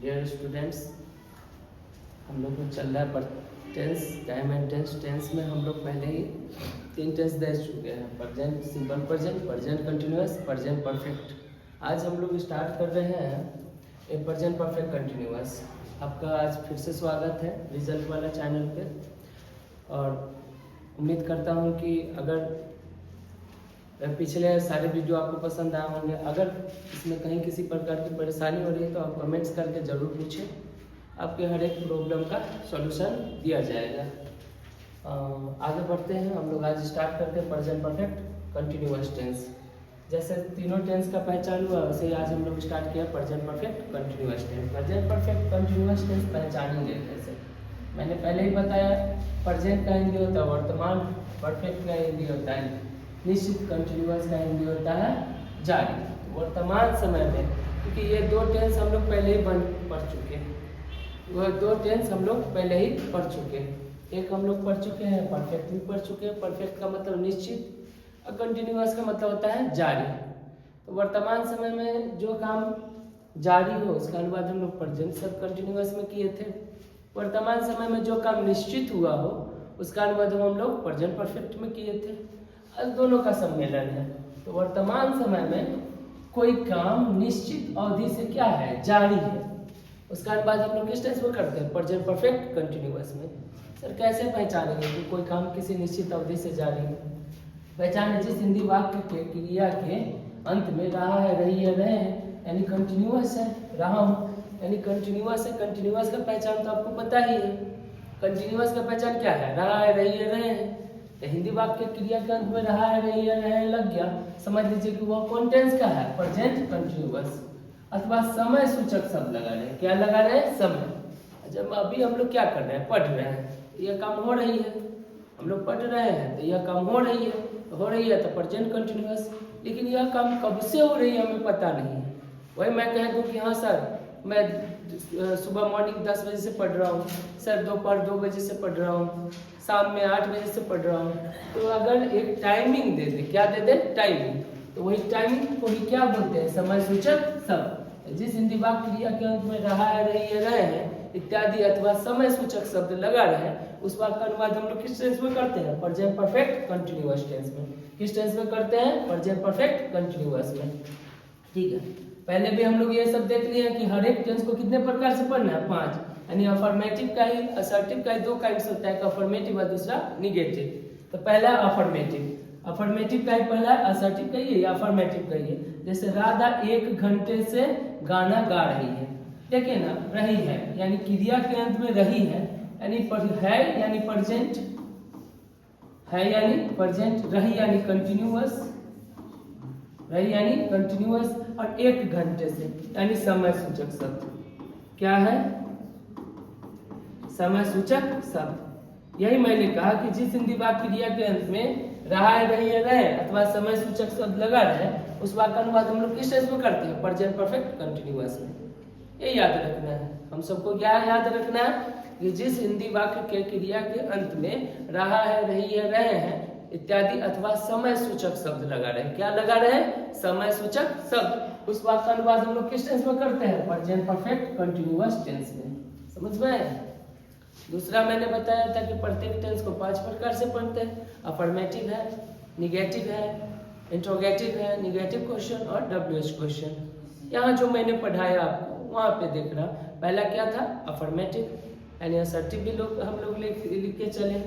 Dear students, हम लोग को चल रहा है टेंस टाइम एंड टेंस में हम लोग पहले ही 3 टेंस दे चुके हैं। Present simple, present continuous, present perfect. आज हम लोग स्टार्ट कर रहे हैं ए प्रेजेंट परफेक्ट कंटिन्यूअस। आपका आज फिर से स्वागत है रिजल्ट वाला चैनल पे, और उम्मीद करता हूँ कि अगर पिछले सारे वीडियो आपको पसंद आए होंगे। अगर इसमें कहीं किसी प्रकार की परेशानी हो रही है तो आप कमेंट्स करके ज़रूर पूछें, आपके हर एक प्रॉब्लम का सॉल्यूशन दिया जाएगा। आगे बढ़ते हैं। हम लोग आज स्टार्ट करते हैं प्रेजेंट परफेक्ट कंटिन्यूअस टेंस। जैसे तीनों टेंस का पहचान हुआ, वैसे ही आज हम लोग स्टार्ट किया present perfect continuous tense. Present perfect continuous tense पहचानेंगे कैसे, मैंने पहले ही बताया। प्रेजेंट का हिंदी होता है वर्तमान, परफेक्ट का हिंदी होता है निश्चित, कंटिन्यूअस का हिंदी होता है जारी। वर्तमान समय में, क्योंकि ये दो टेंस हम लोग पहले ही पढ़ चुके हैं, वह दो टेंस हम लोग पहले ही पढ़ चुके हैं। एक हम लोग पढ़ चुके हैं परफेक्ट भी पढ़ चुके हैं। परफेक्ट का मतलब निश्चित और कंटिन्यूअस का मतलब होता है जारी। तो वर्तमान समय में जो काम जारी हो उसका अनुवाद हम लोग प्रेजेंट सब कंटिन्यूअस में किए थे। वर्तमान समय में जो काम निश्चित हुआ हो उसका अनुवाद हम लोग प्रेजेंट परफेक्ट में किए थे। आज दोनों का सम्मेलन है। तो वर्तमान समय में कोई काम निश्चित अवधि से क्या है, जारी है, उसका अनुवाद हम लोग किस टेंस में करते हैं, प्रेजेंट परफेक्ट कंटिन्यूअस में। सर कैसे पहचानेंगे कि कोई काम किसी निश्चित अवधि से जारी है? पहचाने जिस हिंदी वाक्य के क्रिया के अंत में रहा है, रही है, रहे हैं यानी कंटिन्यूअस है, रहा हूँ यानी कंटिन्यूअस है। कंटिन्यूअस का पहचान तो आपको पता ही है। कंटिन्यूअस का पहचान क्या है, रहा है, रही है, रहे हैं। तो हिंदी वाक्य क्रिया के अंत में रहा है, रही है, रहे लग गया, समझ लीजिए कि वह कौन टेंस का है, प्रेजेंट कंटिन्यूअस। अथवा समय सूचक शब्द लगा रहे हैं, क्या लगा रहे हैं, समय। जब अभी हम लोग क्या कर रहे हैं, पढ़ रहे हैं, यह काम हो रही है, हम लोग पढ़ रहे हैं तो यह काम हो रही है तो प्रेजेंट कंटिन्यूअस। लेकिन यह काम कब से हो रही है हमें पता नहीं है। वही मैं कह दूं कि हाँ सर मैं सुबह मॉर्निंग 10 बजे से पढ़ रहा हूँ, सर दोपहर 2 बजे से पढ़ रहा हूँ, शाम में 8 बजे से पढ़ रहा हूँ। तो अगर एक टाइमिंग दे दे, क्या दे दे, टाइमिंग, तो वही टाइमिंग को ही क्या बोलते हैं, समय सूचक शब्द। जिस हिंदी वाक्य क्रिया के अंत में रहा है, रही है, रहे हैं इत्यादि अथवा समय सूचक शब्द लगा रहे हैं, उस वाक्य का अनुवाद हम लोग किस टेंस में करते हैं, प्रेजेंट परफेक्ट कंटिन्यूअस टेंस में। किस टेंस में करते हैं, प्रेजेंट परफेक्ट कंटिन्यूअस में। ठीक है, पहले भी हम लोग ये सब देख लिए कि हर एक टेंस को कितने प्रकार से पढ़ना है, 5। यानी अफर्मेटिव का ही, असर्टिव का ही 2 काइंड्स होता है, एक अफर्मेटिव और दूसरा निगेटिव। तो पहला अफर्मेटिव का ही पहला, असर्टिव का ही, अफर्मेटिव का ही। जैसे राधा 1 घंटे से गाना गा रही है, देखिए ना, रही है यानी क्रिया के अंत में रही है यानी है यानी प्रेजेंट है यानी प्रेजेंट, रही यानी कंटिन्यूअस, रही यानी कंटिन्यूअस, और 1 घंटे से यानी समय सूचक शब्द। क्या है, समय सूचक शब्द। यही मैंने कहा कि जिस हिंदी वाक्य क्रिया के अंत में रहा है, रही है, रहे अथवा समय सूचक शब्द लगा रहे उस वाक्य का अनुवाद हम लोग किस टेंस में करते हैं, प्रेजेंट परफेक्ट कंटिन्यूअस में। ये याद रखना है हम सबको। क्या याद रखना है कि जिस हिंदी वाक्य के क्रिया के अंत में रहा है, रही है, रहे हैं इत्यादि अथवा समय सूचक शब्द लगा रहे हैं, क्या लगा रहे हैं, समय सूचक शब्द, उस वाक्य का अनुवाद हम लोग किस टेंस में करते हैं, प्रेजेंट परफेक्ट कंटिन्यूअस टेंस में। समझ में? दूसरा मैंने बताया था कि प्रत्येक टेंस को 5 प्रकार से पढ़ते हैं। अफर्मेटिव है, निगेटिव है, इंट्रोगेटिव है, निगेटिव क्वेश्चन और WH क्वेश्चन। यहाँ जो मैंने पढ़ाया आपको वहाँ पे देखना। पहला क्या था, अफर्मेटिव यानी असर्टिव भी हम लोग लिख के चले।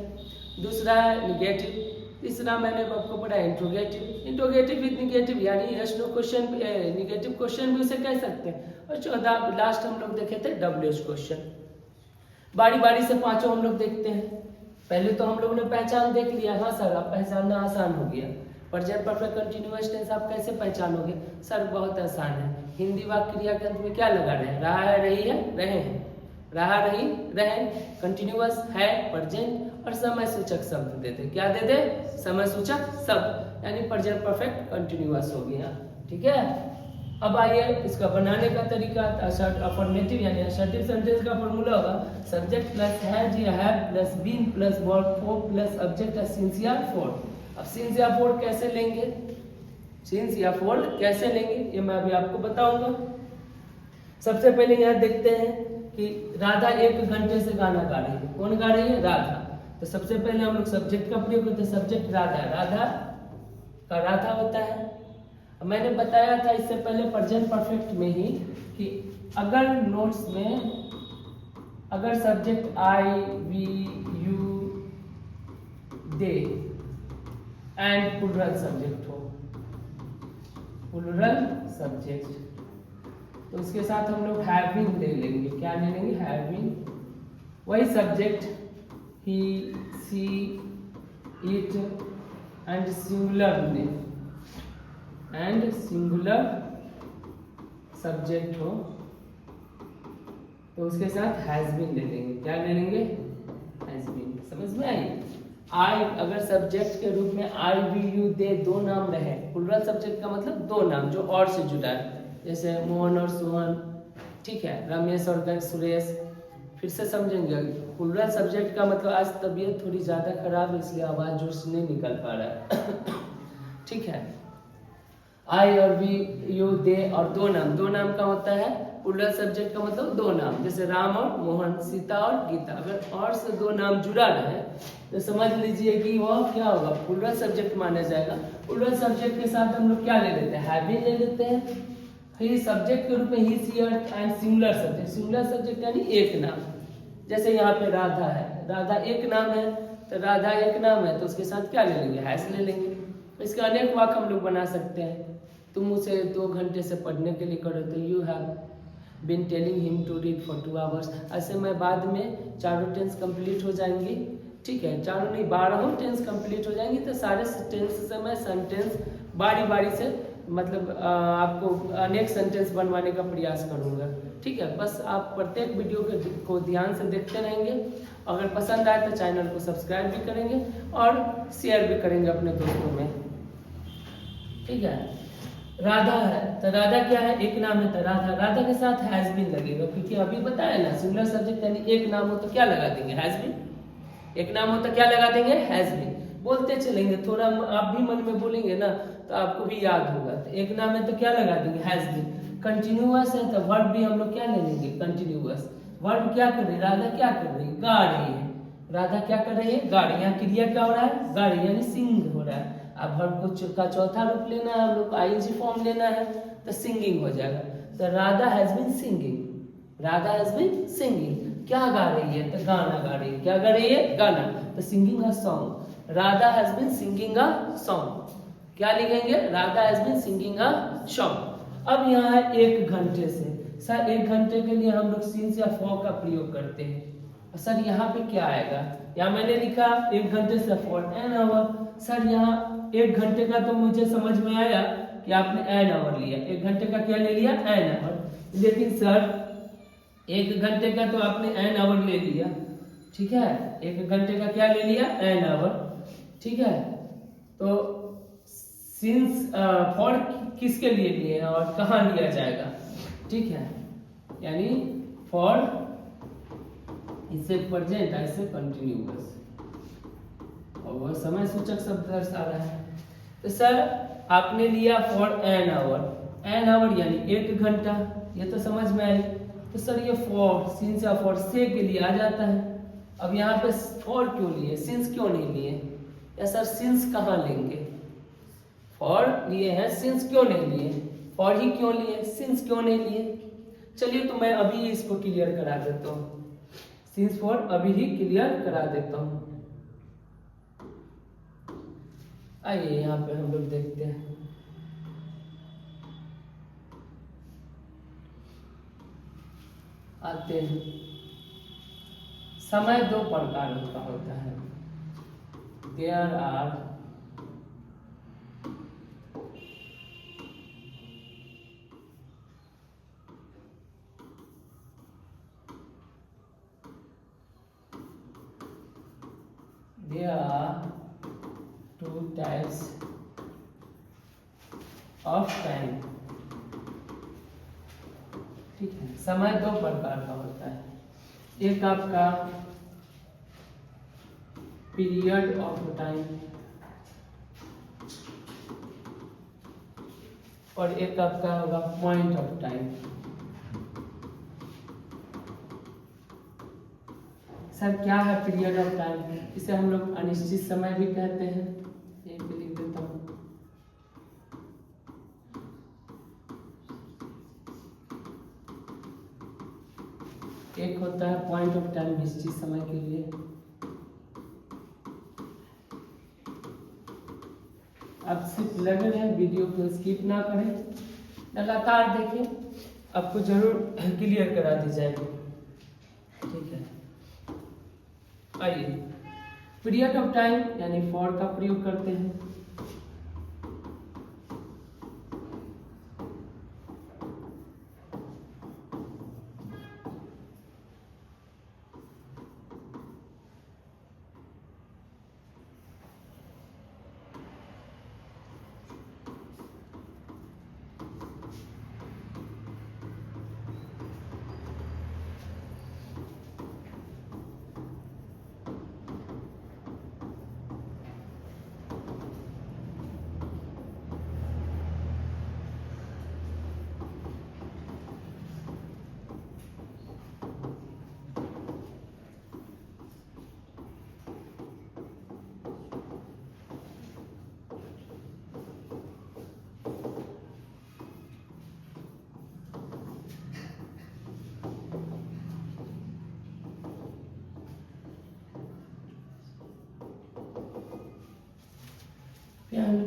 दूसरा है निगेटिव। तीसरा मैंने आपको पढ़ा इंट्रोगेटिव विद निगेटिव यानी yes no question, negative question भी उसे कह सकते हैं। और चौथा लास्ट हम लोग देखे थे WH क्वेश्चन। बारी बारी से 5 हम लोग देखते हैं। पहले तो हम लोगों ने पहचान देख लिया, हाँ सर अब पहचानना आसान हो गया। प्रेजेंट परफेक्ट कंटिन्यूअस टेंस आप कैसे पहचानोगे, सर बहुत आसान है। हिंदी वाक्य क्रिया के अंत में क्या लगा रहे हैं, रहा है, रही है, रहे हैं, रहा, रही, रहे, कंटिन्यूअस है, प्रेजेंट और समय सूचक शब्द दे दे, क्या दे दे, समय सूचक शब्द, यानी प्रेजेंट परफेक्ट कंटिन्यूअस हो गया। ठीक है, अब आइए इसका बनाने का तरीका। अफर्मेटिव यानी असर्टिव सेंटेंस का फॉर्मूला होगा सब्जेक्ट प्लस हैज या have plus been plus verb four plus object since या फॉर। अब सिंस या फॉर कैसे लेंगे, सिंस या फॉर कैसे लेंगे ये मैं अभी आपको बताऊंगा। सबसे पहले यहाँ देखते हैं कि राधा 1 घंटे से गाना गा रही है। कौन गा रही है? राधा। तो सबसे पहले हम लोग सब्जेक्ट का प्रयोग करते हैं। सब्जेक्ट राधा, राधा का राधा होता है। मैंने बताया था इससे पहले प्रेजेंट परफेक्ट में ही कि अगर नोट्स में अगर subject I, we, you, they and plural subject हो, प्लूरल सब्जेक्ट, तो उसके साथ हम लोग हैविंग ले लेंगे। क्या ले लेंगे? हैविंग। वही subject he, she, it and singular name and singular subject हो तो उसके साथ हैज बीन ले लेंगे। क्या ले लेंगे? Has been. समझ में आई? आई अगर सब्जेक्ट के रूप में आई, वी, यू, दे 2 नाम रहे, प्लूरल सब्जेक्ट का मतलब 2 नाम जो और से जुड़ा है, जैसे मोहन और सोहन, ठीक है, रमेश और सुरेश। फिर से समझेंगे, प्लूरल सब्जेक्ट का मतलब आज तबीयत थोड़ी ज़्यादा खराब है इसलिए आवाज़ जोर से नहीं निकल पा रहा है ठीक है। आई और वी, यू, दे और 2 नाम, 2 नाम का होता है प्लूरल सब्जेक्ट का मतलब 2 नाम, जैसे राम और मोहन, सीता और गीता। अगर और से 2 नाम जुड़ा रहे तो समझ लीजिए कि वह क्या होगा? प्लूरल सब्जेक्ट माना जाएगा। प्लूरल सब्जेक्ट के साथ हम लोग क्या ले लेते हैं? हैविंग ले लेते हैं। फिर सब्जेक्ट के रूप में ही, see and singular subject. Singular subject यानी एक नाम, जैसे यहाँ पे राधा है, राधा एक नाम है, तो राधा एक नाम है तो उसके साथ क्या ले लेंगे? हैज ले लेंगे। इसके अनेक वाक्य हम लोग बना सकते हैं। तुम उसे 2 घंटे से पढ़ने के लिए करो तो you have been telling him to read for 2 hours. ऐसे में बाद में चारों टेंस कंप्लीट हो जाएंगी, ठीक है, चारों नहीं 12 टेंस कंप्लीट हो जाएंगी। तो सारे टेंस से मैं सेंटेंस बारी बारी से मतलब आपको अनेक सेंटेंस बनवाने का प्रयास करूंगा, ठीक है। बस आप प्रत्येक वीडियो को ध्यान से देखते रहेंगे। अगर पसंद आए तो चैनल को सब्सक्राइब भी करेंगे और शेयर भी करेंगे अपने दोस्तों में, ठीक है। राधा है तो राधा क्या है? एक नाम है तो राधा, राधा के साथ हैज बीन लगेगा, क्योंकि अभी बताया ना सिंगुलर सब्जेक्ट यानी एक नाम हो तो क्या लगा देंगे? Has been. एक नाम हो तो क्या लगा देंगे? Has been. बोलते चलेंगे, थोड़ा आप भी मन में बोलेंगे ना तो आपको भी याद होगा। तो एक नाम है तो क्या लगा देंगे? Has been. कंटिन्यूअस है तो वर्ब भी हम लोग क्या ले लेंगे? कंटिन्यूअस। वर्ब क्या कर रही है? राधा क्या कर रही है? गा रही है। राधा क्या कर रही है? गा रही है। यहाँ क्रिया क्या हो रहा है? गा रही है, यानी सिंग हो रहा है। अब वर्ब को का चौथा रूप लेना है, हम लोग को आईएनजी फॉर्म लेना है तो सिंगिंग हो जाएगा। तो Radha has been singing. Radha has been singing. क्या गा रही है? तो गाना गा रही है। क्या गा रही है? गाना। तो singing a song. Radha has been singing a song. क्या लिखेंगे? Radha has been singing a song. अब यहाँ है 1 घंटे से। सर 1 घंटे के लिए हम लोग सिंस या फॉर का प्रयोग करते हैं। सर यहाँ पे क्या आएगा? यहाँ मैंने लिखा 1 घंटे से फॉर एन आवर। सर यहाँ 1 घंटे का तो मुझे समझ में आया कि आपने एन आवर लिया। 1 घंटे का क्या ले लिया? An hour. लेकिन सर 1 घंटे का तो आपने एन आवर ले लिया, ठीक है। 1 घंटे का क्या ले लिया? एन आवर, ठीक है। तो सिंस फॉर किसके लिए लिए और कहाँ लिया जाएगा, ठीक है। यानी फॉर इससे प्रेजेंट, ऐसे कंटिन्यूअस, और वह समय सूचक शब्द दर्शा रहा है। तो सर आपने लिया for an hour. An hour यानी 1 घंटा, ये तो समझ में आई। तो सर ये फॉर सिंस या फॉर से के लिए आ जाता है। अब यहाँ पे फॉर क्यों लिए, सिंस क्यों नहीं लिए? या सर सिंस कहाँ लेंगे? फॉर लिए हैं, सिंस क्यों नहीं लिए? फॉर ही क्यों लिए, सिंस क्यों नहीं लिए? चलिए तो मैं अभी इसको क्लियर करा देता हूँ। सिंस फॉर अभी ही क्लियर करा देता हूँ। आइए यहाँ पे हम लोग देखते हैं। आते हैं। समय 2 प्रकार का होता है। There are two types of time, ठीक है। समय 2 प्रकार का होता है। एक आपका पीरियड ऑफ टाइम और एक आपका होगा पॉइंट ऑफ टाइम। सर क्या है पीरियड ऑफ टाइम? इसे हम लोग अनिश्चित समय भी कहते हैं। यहीं पे लिख देता हूँ। एक होता है पॉइंट ऑफ टाइम निश्चित समय के लिए। आप सिर्फ लगे रहें, वीडियो को स्किप ना करें, लगातार देखें, आपको जरूर क्लियर करा दी जाएगी। ठीक है, आइए पीरियड ऑफ टाइम यानी फॉर का प्रयोग करते हैं।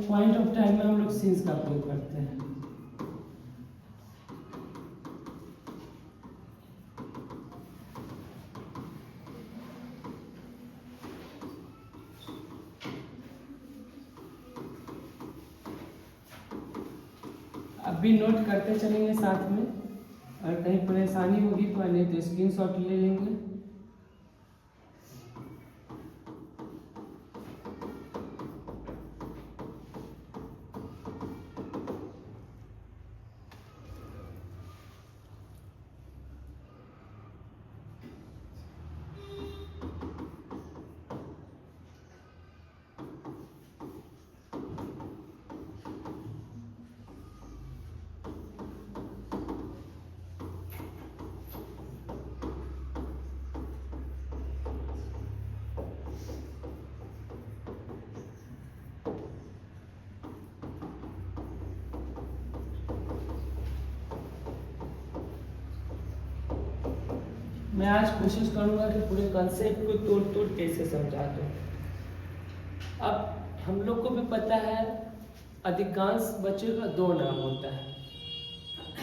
पॉइंट ऑफ टाइम में हम लोग सिंस का प्रयोग करते हैं। अब भी नोट करते चलेंगे साथ में, और कहीं परेशानी होगी तो नहीं तो स्क्रीनशॉट ले लेंगे। मैं आज कोशिश करूंगा कि पूरे कंसेप्ट को तोड़ तोड़ कैसे समझा दूं। अब हम लोग को भी पता है अधिकांश बच्चों का दो नाम होता है,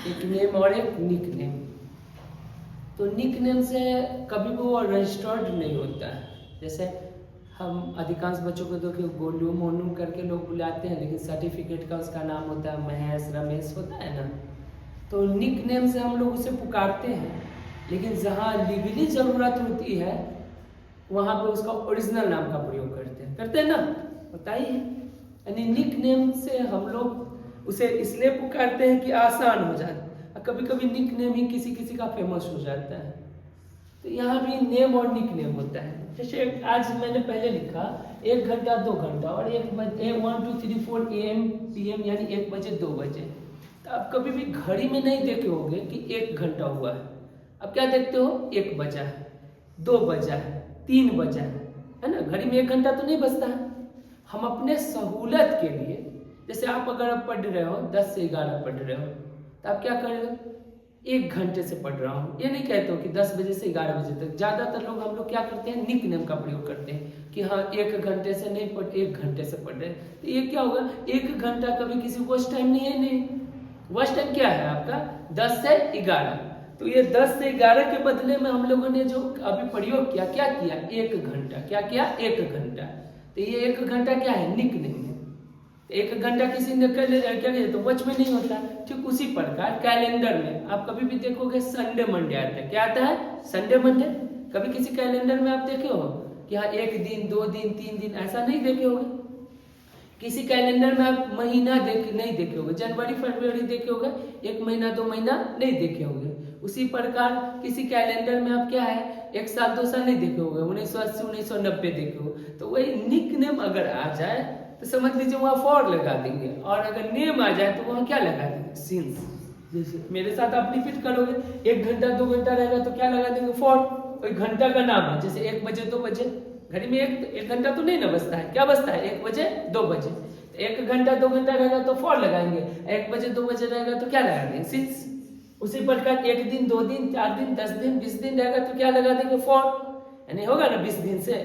एक नेम और एक निक नेम। तो निक नेम से कभी भी वो रजिस्टर्ड नहीं होता है। जैसे हम अधिकांश बच्चों को देखिए गोलू मोनू करके लोग बुलाते हैं, लेकिन सर्टिफिकेट का उसका नाम होता है महेश रमेश होता है ना। तो निक नेम से हम लोग उसे पुकारते हैं, लेकिन जहाँ लीगली ज़रूरत होती है वहाँ पे उसका ओरिजिनल नाम का प्रयोग करते हैं ना, बताइए। यानी निक नेम से हम लोग उसे इसलिए पुकारते हैं कि आसान हो जाए, और कभी कभी निक नेम ही किसी किसी का फेमस हो जाता है। तो यहाँ भी नेम और निक नेम होता है। जैसे आज मैंने पहले लिखा 1 घंटा 2 घंटा और 1 2 3 4 AM PM यानी 1 बजे 2 बजे। तो आप कभी भी घड़ी में नहीं देखे होंगे कि 1 घंटा हुआ है। अब क्या देखते हो, 1 बजा है, 2 बजा है, 3 बजा है ना। घड़ी में 1 घंटा तो नहीं बजता है। हम अपने सहूलत के लिए, जैसे आप अगर आप पढ़ रहे हो 10 से 11 पढ़ रहे हो, तो आप क्या कर रहे हो, 1 घंटे से पढ़ रहा हूँ, ये नहीं कहते हो कि 10 बजे से 11 बजे तक। ज़्यादातर लोग हम लोग क्या करते हैं, निक नेम का प्रयोग करते हैं कि हाँ 1 घंटे से नहीं पढ़, 1 घंटे से पढ़ रहे हैं। तो ये क्या होगा, 1 घंटा कभी किसी को वॉच टाइम नहीं है, नहीं वॉच टाइम क्या है आपका 10 से 11। तो ये 10 से 11 के बदले में हम लोगों ने जो अभी प्रयोग किया, क्या किया, 1 घंटा। क्या किया, 1 घंटा। तो ये 1 घंटा क्या है, निक नेम है। 1 घंटा किसी ने कर ले क्या कहते तो वॉच में नहीं होता। ठीक उसी प्रकार कैलेंडर में आप कभी भी देखोगे संडे मंडे आता है। क्या आता है, संडे मंडे। कभी किसी कैलेंडर में आप देखे हो कि हाँ 1 दिन 2 दिन 3 दिन, ऐसा नहीं देखे होगे। किसी कैलेंडर में आप महीना नहीं देखे होगे, जनवरी फरवरी देखे होगे, 1 महीना 2 महीना नहीं देखे होंगे। उसी प्रकार किसी कैलेंडर में आप क्या है 1 साल 2 साल नहीं देखे होगे, 1980 1990 देखे हो। तो वही निक नेम अगर आ जाए तो समझ लीजिए वहाँ फॉर लगा देंगे, और अगर नेम आ जाए तो वहाँ क्या लगा देंगे, सिंस। जैसे मेरे साथ आप रिपीट करोगे, 1 घंटा 2 घंटा रहेगा तो क्या लगा देंगे, फॉर। कोई घंटा का नाम है, जैसे 1 बजे 2 बजे, घड़ी में एक घंटा तो नहीं ना बजता है, क्या बजता है 1 बजे 2 बजे। 1 घंटा 2 घंटा रहेगा तो फॉर लगाएंगे, 1 बजे 2 बजे रहेगा तो क्या लगा देंगे सिंस। उसी प्रकार 1 दिन 2 दिन 4 दिन 10 दिन 20 दिन रहेगा तो क्या लगा देंगे फॉर, यानी होगा ना 20 दिन से।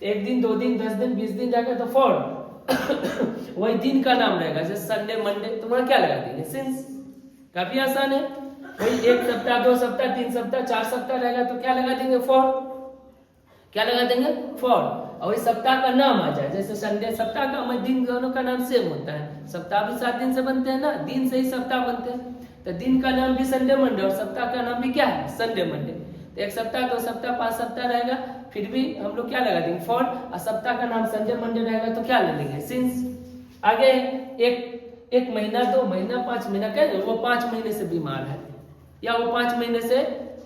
1 दिन 2 दिन 10 दिन 20 दिन रहेगा तो फॉर वही दिन का नाम रहेगा, जैसे संडे मंडे, तो वहां क्या लगा देंगे सिंस। काफी आसान है। वही 1 सप्ताह 2 सप्ताह 3 सप्ताह 4 सप्ताह रहेगा तो क्या लगा देंगे फॉर, क्या लगा देंगे फॉर। और वही सप्ताह का नाम आ जाए, जैसे संडे सप्ताह का, हमारे दिन दोनों का नाम सेम होता है, सप्ताह भी 7 दिन से बनते हैं ना, दिन से ही सप्ताह बनते हैं, तो दिन का नाम भी संडे मंडे और सप्ताह का नाम भी क्या है संडे मंडे। तो 1 सप्ताह 2 सप्ताह 5 सप्ताह रहेगा, फिर भी हम लोग क्या लगा देंगे फॉर, और सप्ताह का नाम संडे मंडे रहेगा तो क्या ले लेंगे सिंस। आगे एक महीना 2 महीना 5 महीना, कह वो 5 महीने से बीमार है या वो 5 महीने से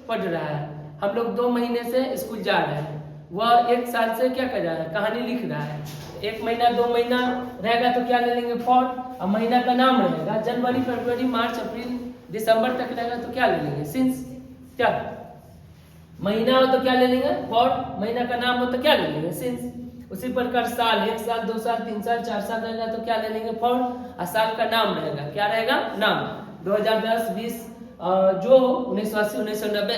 पढ़ रहा है, हम लोग 2 महीने से स्कूल जा रहे हैं, वह 1 साल से क्या कर रहा है कहानी लिख रहा है। 1 महीना 2 महीना रहेगा तो क्या ले लेंगे फॉर, और महीना का नाम रहेगा जनवरी फरवरी मार्च अप्रैल दिसंबर तक रहेगा तो क्या ले लेंगे सिंस। क्या महीना हो तो क्या ले लेंगे फॉर, महीना का नाम हो तो क्या ले लेंगे सिंस। उसी प्रकार साल 1 साल 2 साल 3 साल 4 साल रहेगा तो क्या ले लेंगे फॉर, और साल का नाम रहेगा, क्या रहेगा नाम। 2010 20 जो 1980 1990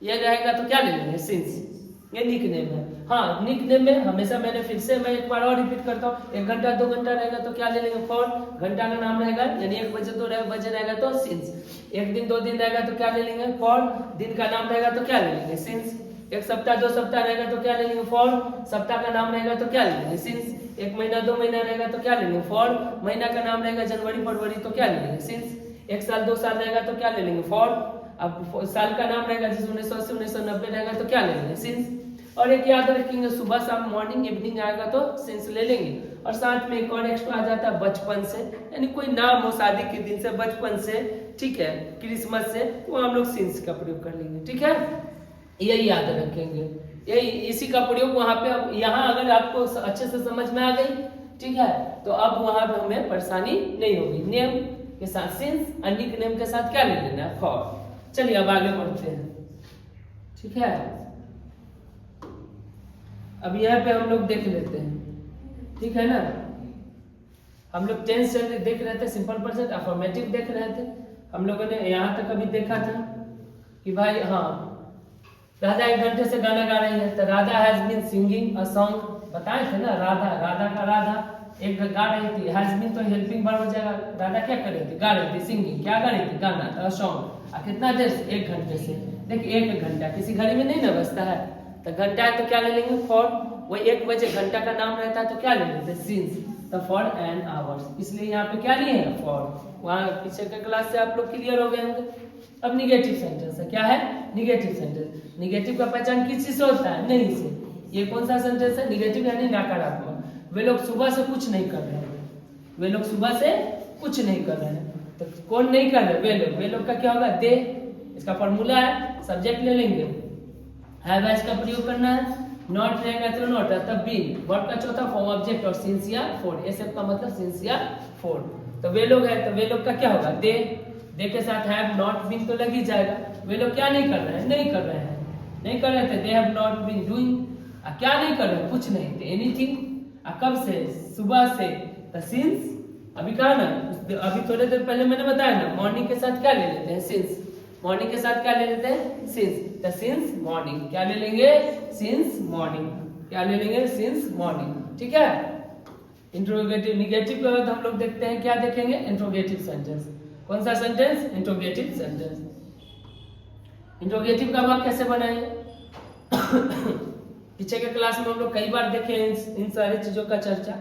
ये रहेगा तो क्या ले लेंगे सिंस। ये निक नेम है। हाँ, निक नेम में हमेशा मैंने फिर से मैं एक बार और रिपीट करता हूँ, 1 घंटा 2 घंटा रहेगा तो क्या ले लेंगे फॉर, घंटा का नाम रहेगा, यानी 1 बजे 2 बजे रहेगा तो सिंस। 1 दिन 2 दिन रहेगा तो क्या ले लेंगे फॉर, दिन का नाम रहेगा तो क्या ले लेंगे सिंस। 1 सप्ताह 2 सप्ताह रहेगा तो क्या ले लेंगे फॉर, सप्ताह का नाम रहेगा तो क्या ले लेंगे सिंस। 1 महीना 2 महीना रहेगा तो क्या ले लेंगे फॉर, महीना का नाम रहेगा जनवरी फरवरी तो क्या ले लेंगे सिंस। 1 साल 2 साल रहेगा तो क्या ले लेंगे फॉर, अब साल का नाम रहेगा जैसे 1980 1990 रहेगा तो क्या ले लेंगे सिंस। और एक याद रखेंगे, सुबह शाम मॉर्निंग इवनिंग आएगा तो सिंस ले लेंगे। और साथ में एक और एक्स्ट्रा आ जाता है बचपन से, यानी कोई नाम हो शादी के दिन से, बचपन से, ठीक है, क्रिसमस से, वो हम लोग सिंस का प्रयोग कर लेंगे, ठीक है, यही याद रखेंगे। यही इसी का प्रयोग वहां पे, अब यहाँ अगर आपको अच्छे से समझ में आ गई, ठीक है, तो अब वहां पे हमें परेशानी नहीं होगी। नेम के साथ सिंस, निक नेम के साथ क्या ले लेना है फॉर। चलिए अब आगे बढ़ते हैं, ठीक है। अब यहाँ पे हम लोग देख लेते हैं, ठीक है ना। हम लोग टेंस देख रहे थे, सिंपल प्रेजेंट अफर्मेटिव देख रहे थे। हम लोगों ने यहाँ तक अभी देखा था कि भाई हाँ, राधा 1 घंटे से गाना गा रही है, तो Radha has been singing a song, बताए थे ना, राधा का राधा एक गा रही थी, हैज बीन तो हेल्पिंग वर्ब हो जाएगा, राधा क्या कर रही थी, गा रही थी, सिंगिंग क्या गा रही थी, गाना, अ सॉन्ग। कितना देर से, 1 घंटे से। देखिए 1 घंटा किसी घड़ी में नहीं ना बजता है, तो घंटा है तो क्या ले लेंगे फॉर, वही 1 बजे घंटा का नाम रहता है तो क्या ले लेते सिंस, तो फॉर एन आवर्स, इसलिए यहाँ पे क्या लिए हैं फॉर। वहाँ पीछे के क्लास से आप लोग क्लियर हो गए होंगे। अब निगेटिव सेंटेंस है, क्या है निगेटिव सेंटेंस। निगेटिव का पहचान किस चीज से होता है, नहीं से। ये कौन सा सेंटेंस है, निगेटिव यानी नकारात्मक। वे लोग सुबह से कुछ नहीं कर रहे हैं, वे लोग सुबह से कुछ नहीं कर रहे हैं, तो कौन नहीं कर रहे, वे लोग का क्या होगा दे। इसका फॉर्मूला है, सब्जेक्ट ले लेंगे, हैव हैज का प्रयोग करना है, नॉट रहेगा तो नॉट, तब बीन, वर्ब का चौथा फॉर्म ऑब्जेक्ट, और सिंस या फॉर, ये सब का मतलब सिंस या फॉर। तो वे लोग है, तो वे लोग का क्या होगा दे के साथ हैव नॉट बीन तो लग ही जाएगा। वे लोग क्या नहीं कर रहे हैं, नहीं कर रहे थे, they have not been doing, क्या नहीं कर रहे, कुछ नहीं थे, एनीथिंग। कब से, सुबह से, तो सिंस। अभी कहा ना, अभी थोड़ी देर पहले मैंने बताया ना, मॉर्निंग के साथ क्या ले लेते हैं सिंस, मॉर्निंग के साथ क्या ले लेते हैं सिंस, तो सिंस मॉर्निंग, क्या ले लेंगे सिंस मॉर्निंग, क्या ले लेंगे सिंस मॉर्निंग, ठीक है। इंट्रोगेटिव निगेटिव का हम लोग देखते हैं, क्या देखेंगे इंट्रोगेटिव सेंटेंस। कौन सा सेंटेंस, इंट्रोगेटिव सेंटेंस। इंट्रोगेटिव का वाक्य कैसे बनाएंगे पीछे के क्लास में हम लोग कई बार देखे इन सारी चीजों का चर्चा।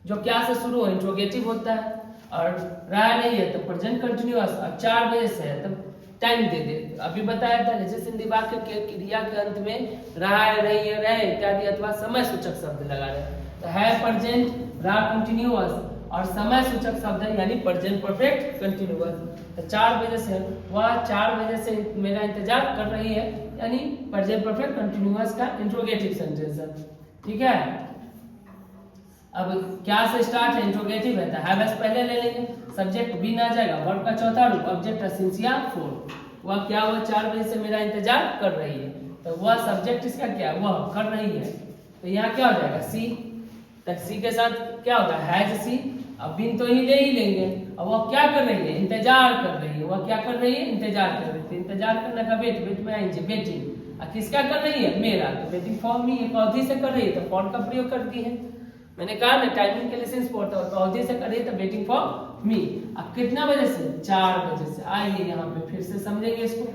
जो क्या से शुरू हो इंट्रोगेटिव होता है, और रहा नहीं है तो प्रेजेंट कंटिन्यूअस, और 4 बजे से है तो टाइम दे दे। अभी बताया था जैसे सिंधी वाक्य के क्रिया के अंत में रहा है, रही है, रहे इत्यादि अथवा समय सूचक शब्द लगा रहे, तो है प्रेजेंट, रहा कंटिन्यूअस, और समय सूचक शब्द है यानी प्रेजेंट परफेक्ट कंटिन्यूअस। तो 4 बजे से, वह 4 बजे से मेरा इंतजार कर रही है, यानी प्रेजेंट परफेक्ट कंटिन्यूअस का इंट्रोगेटिव सेंटेंस है, ठीक है। अब क्या से स्टार्ट है, इंट्रोगेटिव है, तो हैव पहले ले लेंगे, सब्जेक्ट बीन आ जाएगा, वर्ब का चौथा रूप ऑब्जेक्ट सिंस या फॉर। वह क्या हुआ, 4 बजे से मेरा इंतजार कर रही है, तो वह सब्जेक्ट इसका क्या है, वह कर रही है, तो यहाँ क्या हो जाएगा सी, तक सी के साथ क्या होगा हैज सी, अब बिन तो ही ले ही लेंगे। अब वह क्या कर रही है, इंतजार कर रही है, वह क्या कर रही है, इंतजार कर रही है, इंतजार करने का वेट, वेट में आएंगे वेटिंग, किसका कर रही है, मेरा, तो वेटिंग फॉर मी, एक अवधि से कर रही है तो फॉर का प्रयोग करती है। मैंने कहा ना टाइमिंग के लिए सिंस फॉर, तो अवधि से कर रही है तो वेटिंग फॉर मी। अब कितना बजे से, 4 बजे से। आइए यहाँ पे फिर से समझेंगे इसको।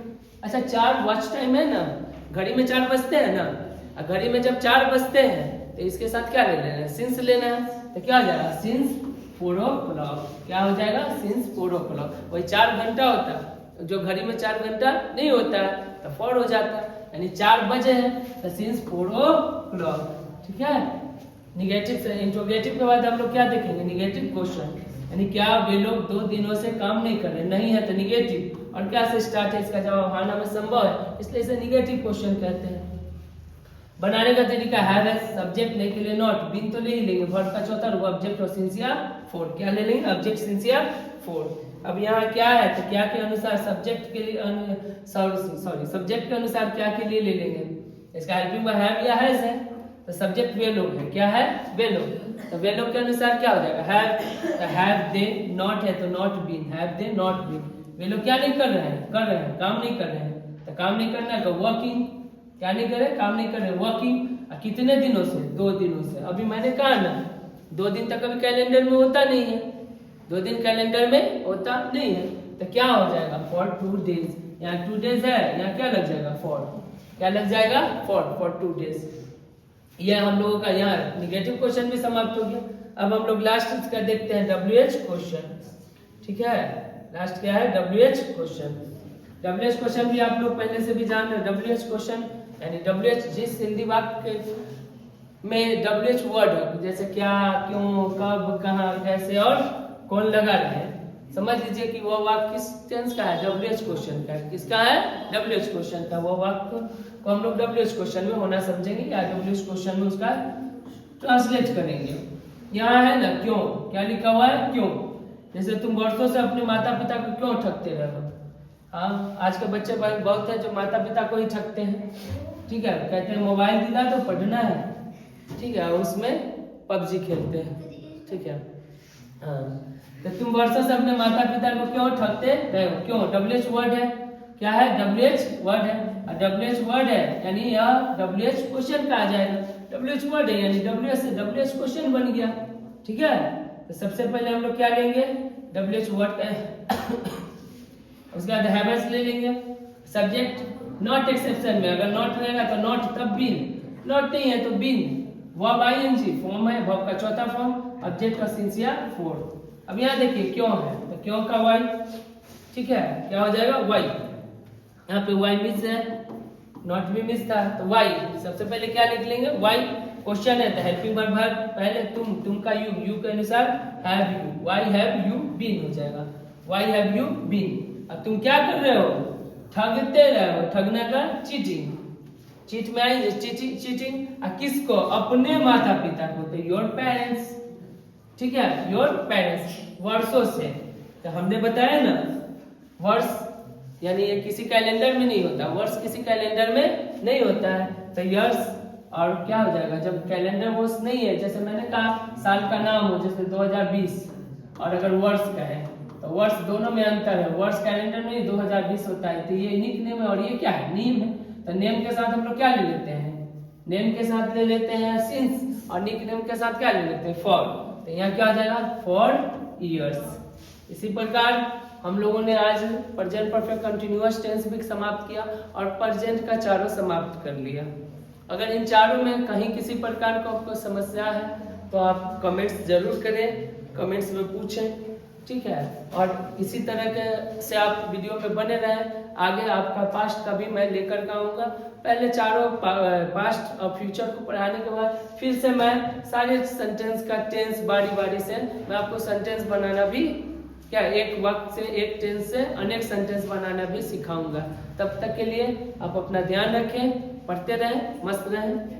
अच्छा 4 वॉच टाइम है ना, घड़ी में 4 बजते हैं ना, घड़ी में जब 4 बजते हैं तो इसके साथ क्या ले लेना है, सिंस लेना है, तो क्या हो जाएगा सिंस 4 o'clock, क्या हो जाएगा सिंस 4 o'clock। वही 4 घंटा होता है, जो घड़ी में 4 घंटा नहीं होता है तो 4 हो जाता है, यानी 4 बजे है तो सिंस 4 o'clock। ठीक है, निगेटिव से इंट्रोगेटिव के बाद हम लोग क्या देखेंगे, निगेटिव क्वेश्चन, यानी क्या वे लोग 2 दिनों से काम नहीं कर रहे, नहीं है तो निगेटिव, और क्या से स्टार्ट है, इसका जवाब हाँ ना में संभव है, इसलिए इसे निगेटिव क्वेश्चन कहते हैं। बनाने का तरीका है सब्जेक्ट नहीं के लिए नॉट, बिन तो ले ही लेंगे, वर्ब का चौथा रूप ऑब्जेक्ट और सिंसियर फोर, क्या ले लेंगे ऑब्जेक्ट सिंसियर फोर। अब यहाँ क्या है, तो क्या के अनुसार सब्जेक्ट के लिए सॉरी सब्जेक्ट के अनुसार क्या के लिए ले लेंगे, इसका हेल्पिंग वर्ब हैव या हैज है, तो सब्जेक्ट वे लोग है, क्या है वे लोग, तो वे लोग के अनुसार क्या हो जाएगा हैव दे, नॉट है तो not been, have they not been, वे लोग क्या नहीं कर रहे हैं, काम नहीं कर रहे हैं, तो काम नहीं करना है वर्किंग, क्या नहीं करे, काम नहीं करे वर्किंग। कितने दिनों से, 2 दिनों से। अभी मैंने कहा ना 2 दिन तक अभी कैलेंडर में होता नहीं है, 2 दिन कैलेंडर में होता नहीं है, तो क्या हो जाएगा फॉर 2 days, यहाँ 2 days है, यहाँ क्या लग जाएगा फॉर, क्या लग जाएगा फॉर 2 days। यह हम लोगों का यहाँ निगेटिव क्वेश्चन भी समाप्त हो गया। अब हम लोग लास्ट इसका देखते हैं WH क्वेश्चन। ठीक है, लास्ट क्या है WH क्वेश्चन। WH क्वेश्चन भी आप लोग पहले से भी जान रहे हैं। WH क्वेश्चन यानी WH जिस हिंदी वाक्य में WH वर्ड है, जैसे क्या, क्यों, कब, कहाँ, कैसे और कौन लगा रहे हैं, समझ लीजिए कि वह वाक्य किस टेंस का है, WH क्वेश्चन का है। किसका है, WH क्वेश्चन का। वह वाक्य को हम लोग WH क्वेश्चन में होना समझेंगे या WH क्वेश्चन में उसका ट्रांसलेट करेंगे। यहाँ है ना क्यों, क्या लिखा हुआ है क्यों, जैसे तुम वर्षों से अपने माता पिता को क्यों ठगते रहे हो। हाँ, आज के बच्चे बहुत है जो माता पिता को ही ठगते हैं। ठीक है, कहते हैं मोबाइल दिला तो पढ़ना है, ठीक है, उसमें PUBG खेलते हैं। ठीक है, हाँ, तो तुम वर्षों से अपने माता पिता को क्यों ठगते रहे हो, क्यों, WH वर्ड है, क्या है WH वर्ड है, और WH वर्ड है यानी यह WH क्वेश्चन का आ जाएगा। WH वर्ड है यानी WH से WH क्वेश्चन बन गया। ठीक है, तो सबसे पहले हम लोग क्या लेंगे, WH वर्ड उसके बाद हैवेंस ले लेंगे। सब्जेक्ट नॉट एक्सेप्शन में, अगर नॉट रहेगा तो नॉट, तब बिन, नॉट नहीं है तो बिन, वर्ब ING फॉर्म है, वर्ब का चौथा फॉर्म, ऑब्जेक्ट का सिंसियर फोर। अब यहाँ देखिए क्यों है, तो क्यों का वाई, ठीक है, क्या हो जाएगा वाई, यहाँ पे वाई मिस है, नॉट भी मिस था, तो वाई सबसे पहले क्या लिख लेंगे, वाई क्वेश्चन है तो हेल्पिंग वर्ब है, पहले तुम का यू के अनुसार have you, why have you been हो जाएगा, वाई हैव यू बीन। अब तुम क्या कर रहे हो, ठगते रहे हो, ठगने का चीटिंग, चीट में आई चीटिंग, किसको, अपने माता पिता को, तो योर पेरेंट्स। ठीक है, योर पेरेंट्स, वर्षों से, तो हमने बताया ना वर्ष यानी ये किसी कैलेंडर में नहीं होता, वर्ष किसी कैलेंडर में नहीं होता है, तो यर्स, और क्या हो जाएगा जब कैलेंडर वर्ष नहीं है, जैसे मैंने कहा साल का नाम हो, जैसे 2020, और अगर वर्ष का है तो वर्ष दोनों में अंतर है, वर्ष कैलेंडर में 2020 होता है, तो ये निक नेम है और ये क्या है, नेम है, तो नेम के साथ हम लोग क्या ले लेते हैं, नेम के साथ ले लेते हैं सिंस, और निक नेम के साथ क्या ले लेते हैं फॉर, तो यहाँ क्या हो जाएगा फॉर इयर्स। इसी प्रकार हम लोगों ने आज प्रेजेंट परफेक्ट कंटिन्यूअस टेंस भी समाप्त किया और प्रेजेंट का चारों समाप्त कर लिया। अगर इन चारों में कहीं किसी प्रकार का आपको समस्या है तो आप कमेंट्स जरूर करें, कमेंट्स में पूछें, ठीक है, और इसी तरह के से आप वीडियो में बने रहें। आगे आपका पास्ट का भी मैं लेकर आऊँगा, पहले चारों पास्ट और फ्यूचर को पढ़ाने के बाद फिर से मैं सारे सेंटेंस का टेंस बारी बारी से मैं आपको सेंटेंस बनाना भी, क्या एक वक्त से एक टेंस से अनेक सेंटेंस बनाना भी सिखाऊंगा। तब तक के लिए आप अपना ध्यान रखें, पढ़ते रहें, मस्त रहें।